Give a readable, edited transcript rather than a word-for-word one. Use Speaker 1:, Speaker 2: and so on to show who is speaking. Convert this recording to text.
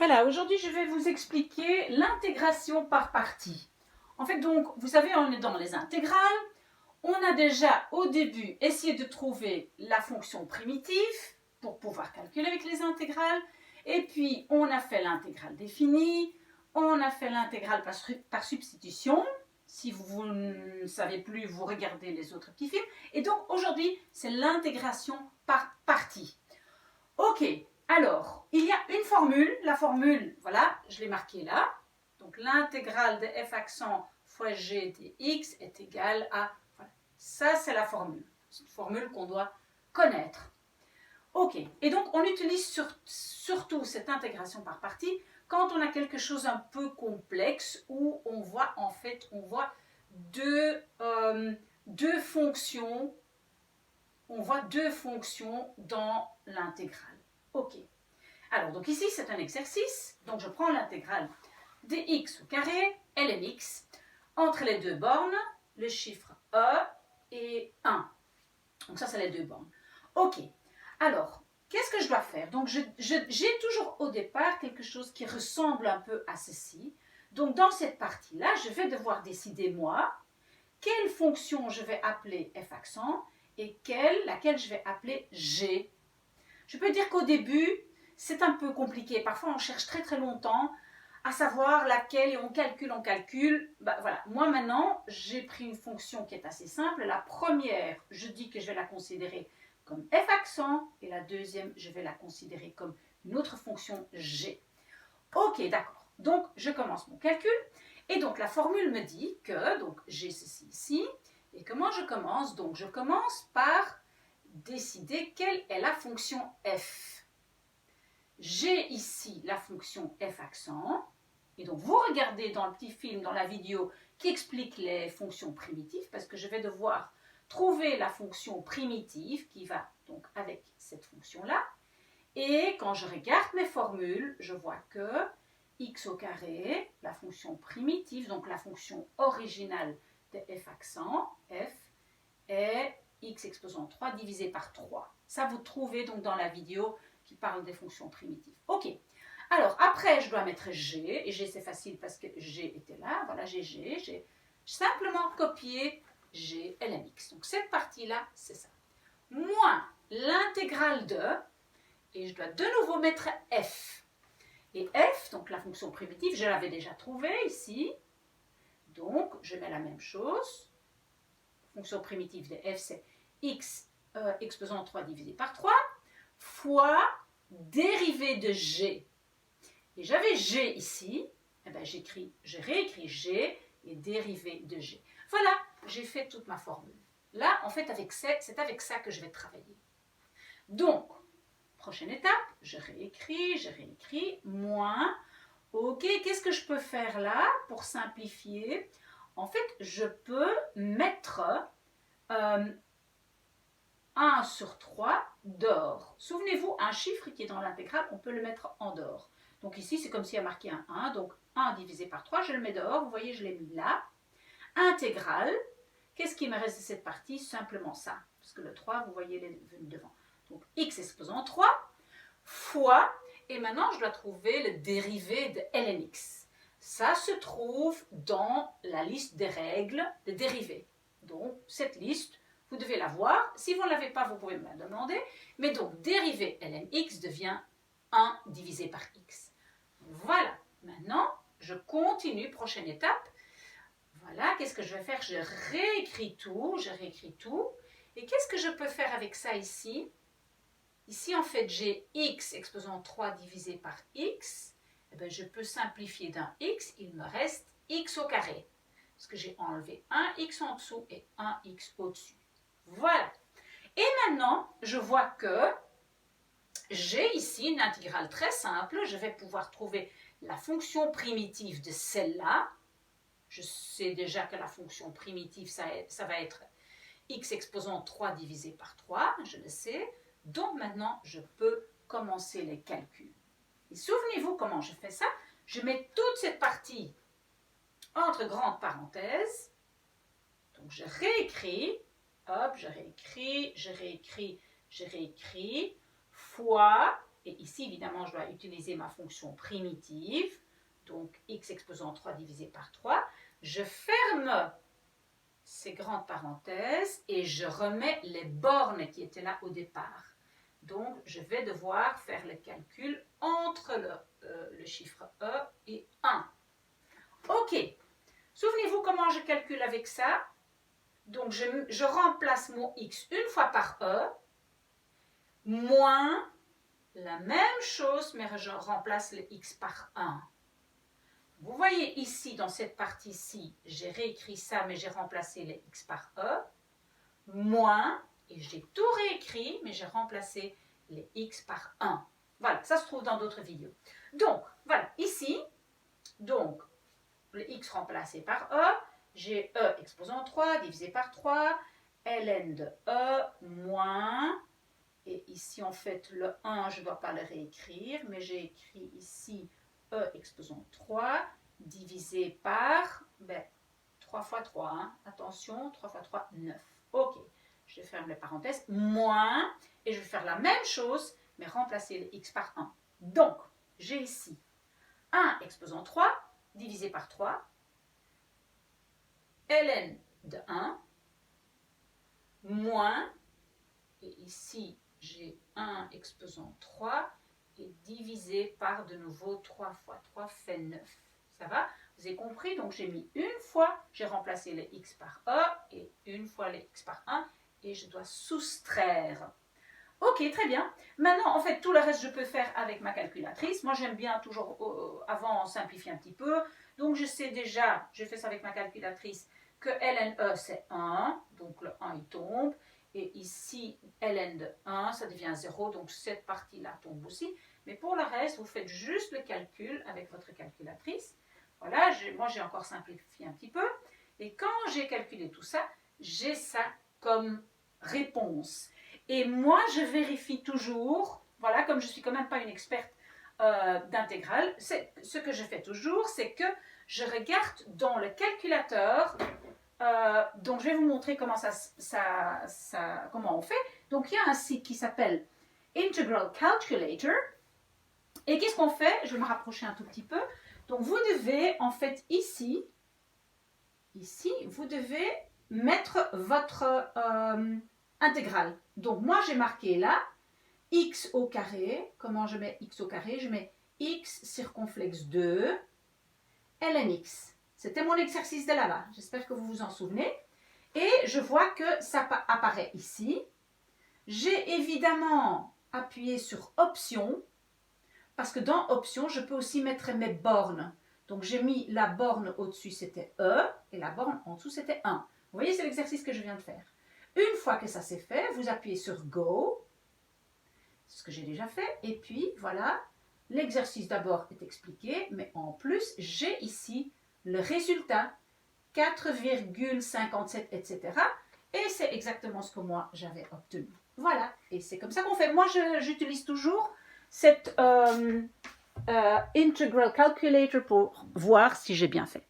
Speaker 1: Voilà, aujourd'hui je vais vous expliquer l'intégration par partie. En fait, donc, vous savez, on est dans les intégrales. On a déjà au début essayé de trouver la fonction primitive pour pouvoir calculer avec les intégrales. Et puis, on a fait l'intégrale définie. On a fait l'intégrale par substitution. Si vous ne savez plus, vous regardez les autres petits films. Et donc, aujourd'hui, c'est l'intégration par partie. Ok, alors, il y a une formule. La formule, voilà, je l'ai marquée là. Donc, l'intégrale de f accent fois g dx est égale à... Voilà. Ça, c'est la formule. C'est une formule qu'on doit connaître. Ok, et donc on utilise surtout cette intégration par partie quand on a quelque chose un peu complexe où on voit en fait deux fonctions. On voit deux fonctions dans l'intégrale. Ok. Alors, donc ici, c'est un exercice. Donc, je prends l'intégrale dx au carré, ln(x). Entre les deux bornes, le chiffre e et 1. Donc, ça, c'est les deux bornes. Ok. Alors, qu'est-ce que je dois faire? Donc, j'ai toujours au départ quelque chose qui ressemble un peu à ceci. Donc, dans cette partie-là, je vais devoir décider, moi, quelle fonction je vais appeler f accent et laquelle je vais appeler g. Je peux dire qu'au début, c'est un peu compliqué. Parfois, on cherche très très longtemps à savoir laquelle et on calcule. Ben, voilà. Moi maintenant, j'ai pris une fonction qui est assez simple. La première, je dis que je vais la considérer comme f accent et la deuxième, je vais la considérer comme une autre fonction g. Ok, d'accord. Donc, je commence mon calcul. Et donc, la formule me dit que donc j'ai ceci ici. Et comment je commence? Donc, je commence par décider quelle est la fonction f. J'ai ici la fonction f accent. Et donc, vous regardez dans le petit film, dans la vidéo, qui explique les fonctions primitives, parce que je vais devoir trouver la fonction primitive qui va donc avec cette fonction-là. Et quand je regarde mes formules, je vois que x au carré, la fonction primitive, donc la fonction originale de f accent, f, est x exposant 3 divisé par 3. Ça, vous trouvez donc dans la vidéo qui parle des fonctions primitives. Ok. Alors, après, je dois mettre g, et g, c'est facile parce que g était là. Voilà, j'ai simplement copié g ln x. Donc, cette partie-là, c'est ça. Moins l'intégrale de, et je dois de nouveau mettre f. Et f, donc la fonction primitive, je l'avais déjà trouvée ici. Donc, je mets la même chose. Fonction primitive de f, c'est x exposant 3 divisé par 3 fois dérivée de g. Et j'avais g ici. Eh bien, je réécris g et dérivée de g. Voilà, j'ai fait toute ma formule. Là, en fait, c'est avec ça que je vais travailler. Donc, prochaine étape, je réécris, moins. Ok, qu'est-ce que je peux faire là pour simplifier? En fait, je peux mettre 1 sur 3 dehors. Souvenez-vous, un chiffre qui est dans l'intégrale, on peut le mettre en dehors. Donc ici, c'est comme s'il y a marqué un 1. Donc 1 divisé par 3, je le mets dehors. Vous voyez, je l'ai mis là. Intégrale. Qu'est-ce qui me reste de cette partie? Simplement ça. Parce que le 3, vous voyez, il est venu devant. Donc x exposant 3 fois, et maintenant je dois trouver le dérivé de ln x. Ça se trouve dans la liste des règles de dérivés. Donc cette liste, vous devez la voir. Si vous ne l'avez pas, vous pouvez me la demander. Mais donc dérivé ln x devient 1 divisé par x. Voilà. Maintenant, je continue. Prochaine étape. Voilà. Qu'est-ce que je vais faire? Je réécris tout. Et qu'est-ce que je peux faire avec ça ici? Ici, en fait, j'ai x exposant 3 divisé par x. Eh bien, je peux simplifier d'un x. Il me reste x au carré. Parce que j'ai enlevé un x en dessous et un x au-dessus. Voilà. Et maintenant, je vois que j'ai ici une intégrale très simple. Je vais pouvoir trouver la fonction primitive de celle-là. Je sais déjà que la fonction primitive, ça va être x exposant 3 divisé par 3. Je le sais. Donc maintenant, je peux commencer les calculs. Et souvenez-vous comment je fais ça. Je mets toute cette partie entre grandes parenthèses. Donc je réécris. Hop, je réécris. Fois Et ici, évidemment, je dois utiliser ma fonction primitive. Donc, x exposant 3 divisé par 3. Je ferme ces grandes parenthèses et je remets les bornes qui étaient là au départ. Donc, je vais devoir faire le calcul entre le chiffre e et 1. Ok. Souvenez-vous comment je calcule avec ça. Donc, je remplace mon x une fois par e, moins la même chose, mais je remplace le x par 1. Vous voyez ici, dans cette partie-ci, j'ai réécrit ça, mais j'ai remplacé les x par e, moins, et j'ai tout réécrit, mais j'ai remplacé les x par 1. Voilà, ça se trouve dans d'autres vidéos. Donc, voilà, ici, donc, le x remplacé par e, j'ai e exposant 3 divisé par 3, ln de e moins, et ici en fait le 1, je ne dois pas le réécrire, mais j'ai écrit ici e exposant 3 divisé par 3 fois 3, hein. Attention, 3 fois 3, 9. Ok, je ferme les parenthèses, moins, et je vais faire la même chose, mais remplacer le x par 1. Donc, j'ai ici 1 exposant 3 divisé par 3, ln de 1, moins, et ici j'ai 1 exposant 3, et divisé par de nouveau 3 fois 3 fait 9. Ça va? Vous avez compris? Donc j'ai mis une fois, j'ai remplacé les x par e, et une fois les x par 1, et je dois soustraire. Ok, très bien. Maintenant, en fait, tout le reste, je peux faire avec ma calculatrice. Moi, j'aime bien toujours, avant, simplifier un petit peu. Donc, je sais déjà, j'ai fait ça avec ma calculatrice, que ln c'est 1. Donc, le 1, il tombe. Et ici, ln de 1, ça devient 0. Donc, cette partie-là tombe aussi. Mais pour le reste, vous faites juste le calcul avec votre calculatrice. Voilà, moi, j'ai encore simplifié un petit peu. Et quand j'ai calculé tout ça, j'ai ça comme réponse. Et moi, je vérifie toujours, voilà, comme je ne suis quand même pas une experte d'intégrale, ce que je fais toujours, c'est que je regarde dans le calculateur, donc je vais vous montrer comment, comment on fait. Donc, il y a un site qui s'appelle Integral Calculator. Et qu'est-ce qu'on fait? Je vais me rapprocher un tout petit peu. Donc, vous devez, en fait, ici, vous devez mettre votre intégrale. Donc, moi, j'ai marqué là, x au carré. Comment je mets x au carré? Je mets x circonflexe 2, ln x. C'était mon exercice de là-bas. J'espère que vous vous en souvenez. Et je vois que ça apparaît ici. J'ai évidemment appuyé sur option, parce que dans option, je peux aussi mettre mes bornes. Donc, j'ai mis la borne au-dessus, c'était e, et la borne en dessous, c'était 1. Vous voyez, c'est l'exercice que je viens de faire. Une fois que ça c'est fait, vous appuyez sur Go, c'est ce que j'ai déjà fait, et puis voilà, l'exercice d'abord est expliqué, mais en plus, j'ai ici le résultat, 4,57, etc. Et c'est exactement ce que moi j'avais obtenu. Voilà, et c'est comme ça qu'on fait. Moi, j'utilise toujours cette Integral Calculator pour voir si j'ai bien fait.